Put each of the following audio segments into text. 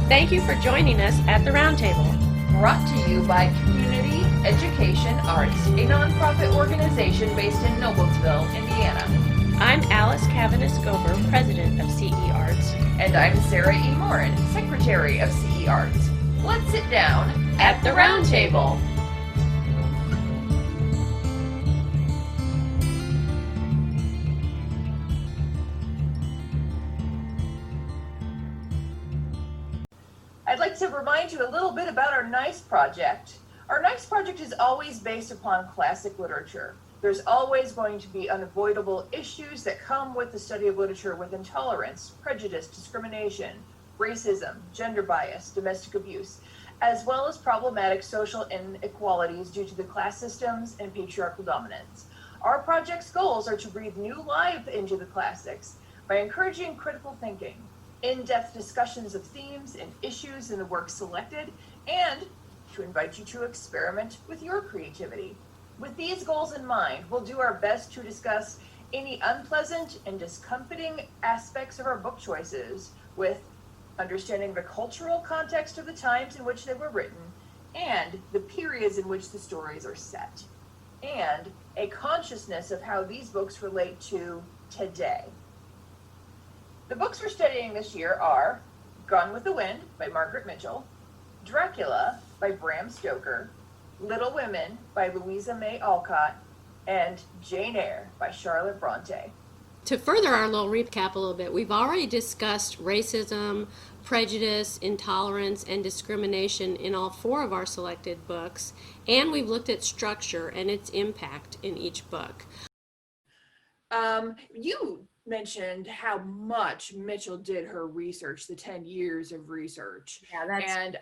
Thank you for joining us at the Roundtable. Brought to you by Community Education Arts, a nonprofit organization based in Noblesville, Indiana. I'm Alice Cavanis-Gober, president of CEArts. And I'm Sarah E. Morin, secretary of CEArts. Let's sit down at the Roundtable. I'd like to remind you a little bit about our NICE project. Our NICE project is always based upon classic literature. There's always going to be unavoidable issues that come with the study of literature, with intolerance, prejudice, discrimination, racism, gender bias, domestic abuse, as well as problematic social inequalities due to the class systems and patriarchal dominance. Our project's goals are to breathe new life into the classics by encouraging critical thinking, in-depth discussions of themes and issues in the works selected, and to invite you to experiment with your creativity. With these goals in mind, we'll do our best to discuss any unpleasant and discomforting aspects of our book choices, with understanding the cultural context of the times in which they were written and the periods in which the stories are set, and a consciousness of how these books relate to today. The books we're studying this year are Gone with the Wind by Margaret Mitchell, Dracula by Bram Stoker, Little Women by Louisa May Alcott, and Jane Eyre by Charlotte Bronte. To further our little recap a little bit, we've already discussed racism, prejudice, intolerance, and discrimination in all four of our selected books, and we've looked at structure and its impact in each book. You mentioned how much Mitchell did her research, the 10 years of research. Yeah, and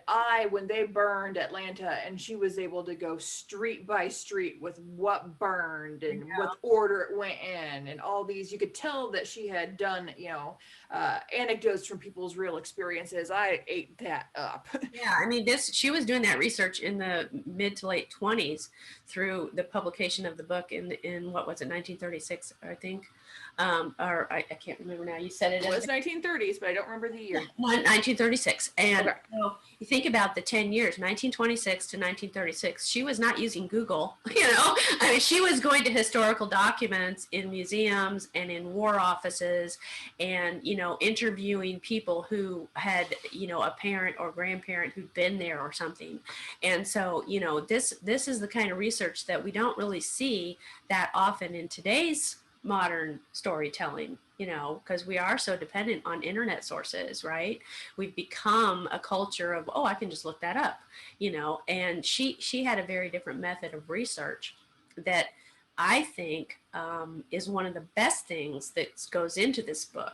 when they burned Atlanta, and she was able to go street by street with what burned and what order it went in, and all these, you could tell that she had done, anecdotes from people's real experiences. I ate that up. Yeah, I mean, she was doing that research in the mid to late 20s through the publication of the book in what was it, 1936, I think. Or I can't remember now. You said it was 1930s, but I don't remember the year. 1936. And okay. So you think about the 10 years, 1926 to 1936, she was not using Google, I mean, she was going to historical documents in museums and in war offices and, interviewing people who had, a parent or grandparent who'd been there or something. And so, this is the kind of research that we don't really see that often in today's modern storytelling, because we are so dependent on internet sources, right? We've become a culture of, I can just look that up, and she had a very different method of research that I think is one of the best things that goes into this book.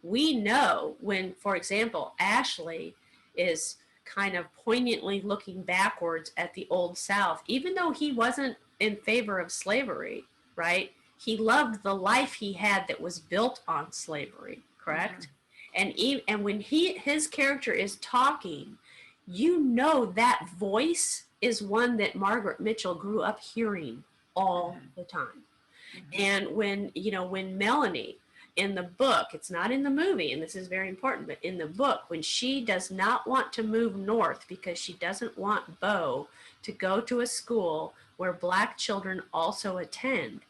We know when, for example, Ashley is kind of poignantly looking backwards at the Old South, even though he wasn't in favor of slavery, right? He loved the life he had that was built on slavery, correct? Mm-hmm. And when his character is talking, that voice is one that Margaret Mitchell grew up hearing all the time. Mm-hmm. And when Melanie in the book, it's not in the movie, and this is very important, but in the book, when she does not want to move north because she doesn't want Beau to go to a school where Black children also attend,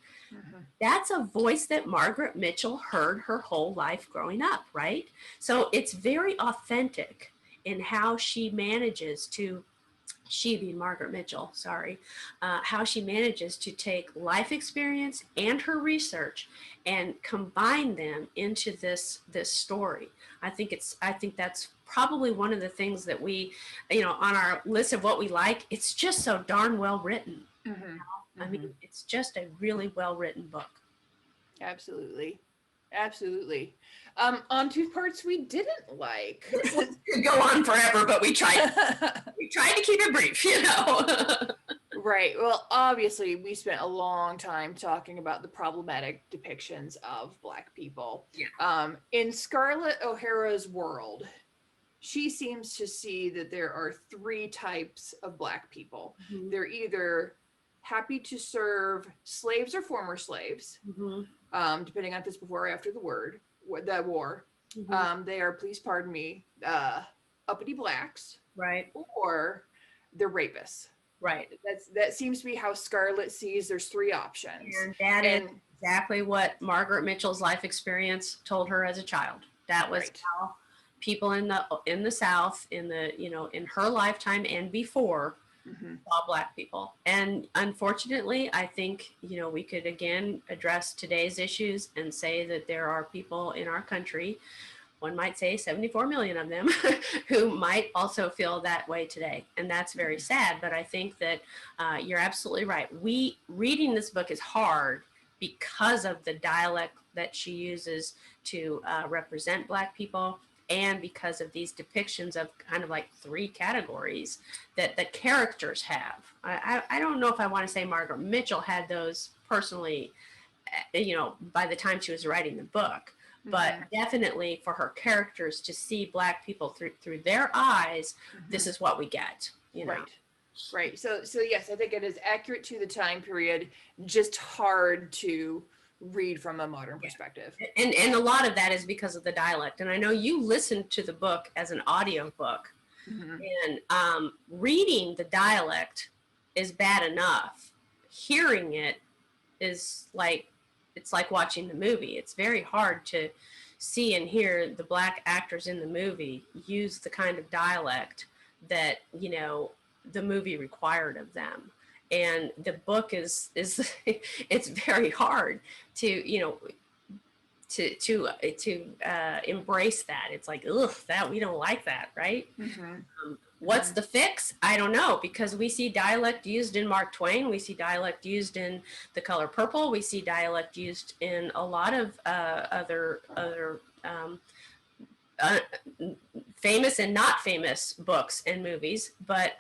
that's a voice that Margaret Mitchell heard her whole life growing up, right? So it's very authentic in how she manages to, she being Margaret Mitchell, how she manages to take life experience and her research and combine them into this story. I think that's probably one of the things that we, on our list of what we like, it's just so darn well written. Mm-hmm. I mean, it's just a really well-written book. Absolutely. On two parts we didn't like. This could go on forever, but we tried. We tried to keep it brief, Right. Well, obviously, we spent a long time talking about the problematic depictions of Black people. Yeah. In Scarlett O'Hara's world, she seems to see that there are three types of Black people. Mm-hmm. They're either happy to serve slaves or former slaves, depending on if it's before or after the war. Mm-hmm. They are, please pardon me, uppity blacks, Right. or the rapists. Right. That seems to be how Scarlett sees there's three options. And that is exactly what Margaret Mitchell's life experience told her as a child. That was how people in the South, in her lifetime and before, saw Black people. And unfortunately, I think, we could again address today's issues and say that there are people in our country, one might say 74 million of them, who might also feel that way today. And that's very sad. But I think that you're absolutely right. Reading this book is hard because of the dialect that she uses to represent Black people, and because of these depictions of kind of like three categories that the characters have. I don't know if I want to say Margaret Mitchell had those personally, by the time she was writing the book, but definitely for her characters to see Black people through their eyes, this is what we get, Right. So yes, I think it is accurate to the time period, just hard to read from a modern perspective. And a lot of that is because of the dialect. And I know you listened to the book as an audio book, and reading the dialect is bad enough. Hearing it is it's like watching the movie. It's very hard to see and hear the Black actors in the movie use the kind of dialect that, the movie required of them. And the book is it's very hard to embrace that. It's like, ugh, that we don't like that, right? What's the fix? I don't know, because we see dialect used in Mark Twain. We see dialect used in The Color Purple. We see dialect used in a lot of other famous and not famous books and movies, but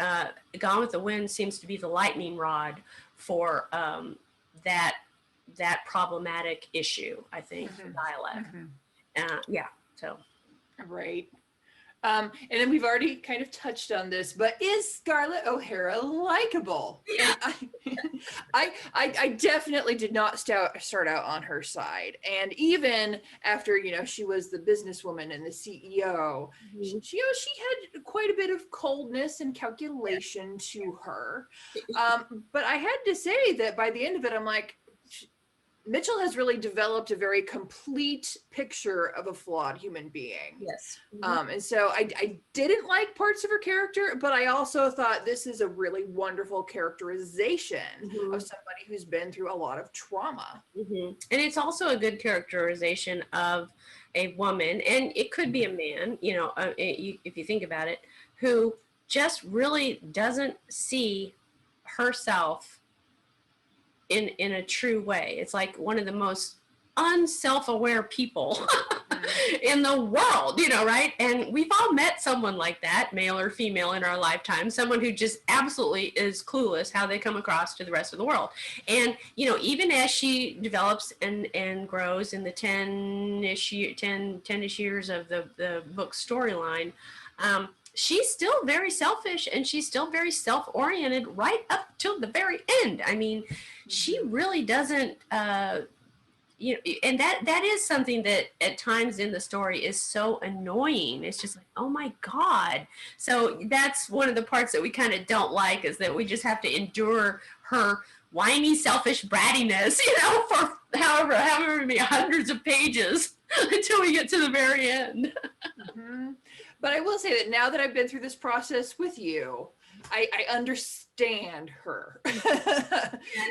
Gone with the Wind seems to be the lightning rod for that problematic issue, I think, dialect. So. Right. And then we've already kind of touched on this, but is Scarlett O'Hara likable? Yeah. I definitely did not start out on her side. And even after, she was the businesswoman and the CEO, she had quite a bit of coldness and calculation to her. But I had to say that by the end of it, I'm like, Mitchell has really developed a very complete picture of a flawed human being. Yes. And so I didn't like parts of her character, but I also thought this is a really wonderful characterization of somebody who's been through a lot of trauma. And it's also a good characterization of a woman, and it could be a man, if you think about it, who just really doesn't see herself in a true way. It's like one of the most unself-aware people in the world, right? And we've all met someone like that, male or female, in our lifetime, someone who just absolutely is clueless how they come across to the rest of the world. And, even as she develops and grows in the 10-ish years of the book storyline, she's still very selfish, and she's still very self-oriented right up till the very end. I mean, she really doesn't, and that is something that at times in the story is so annoying. It's just like, oh my God. So that's one of the parts that we kind of don't like, is that we just have to endure her whiny, selfish brattiness, for however many hundreds of pages until we get to the very end. But I will say that now that I've been through this process with you, I understand her.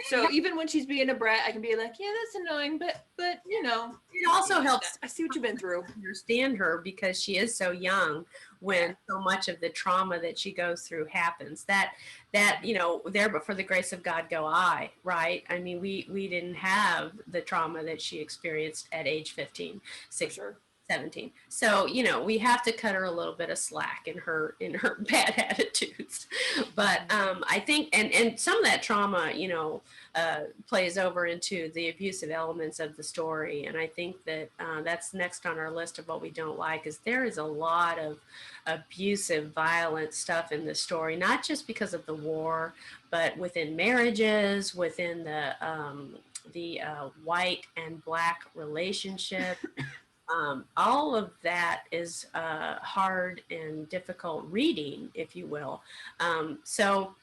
So even when she's being a brat, I can be like, yeah, that's annoying, but it also helps. I see what you've been through. Understand her, because she is so young when so much of the trauma that she goes through happens. That there but for the grace of God go I, right? I mean, we didn't have the trauma that she experienced at age 15, 16. Sure. 17. So, we have to cut her a little bit of slack in her bad attitudes. But I think, and some of that trauma, plays over into the abusive elements of the story. And I think that that's next on our list of what we don't like, is there is a lot of abusive, violent stuff in this story, not just because of the war, but within marriages, within the white and Black relationship. All of that is hard and difficult reading, if you will. So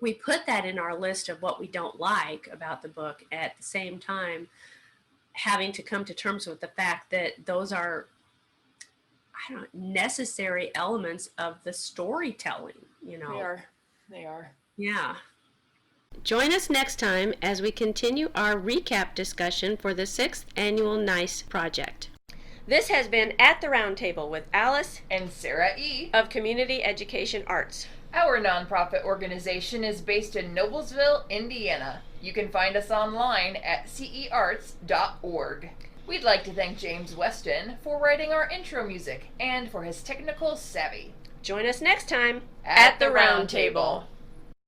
we put that in our list of what we don't like about the book, at the same time having to come to terms with the fact that those are, I don't know, necessary elements of the storytelling, you know. They are. Yeah. Join us next time as we continue our recap discussion for the 6th annual NICE project. This has been At the Round Table with Alice And Sarah E. of Community Education Arts. Our nonprofit organization is based in Noblesville, Indiana. You can find us online at CEArts.org. We'd like to thank James Weston for writing our intro music and for his technical savvy. Join us next time At the Round Table.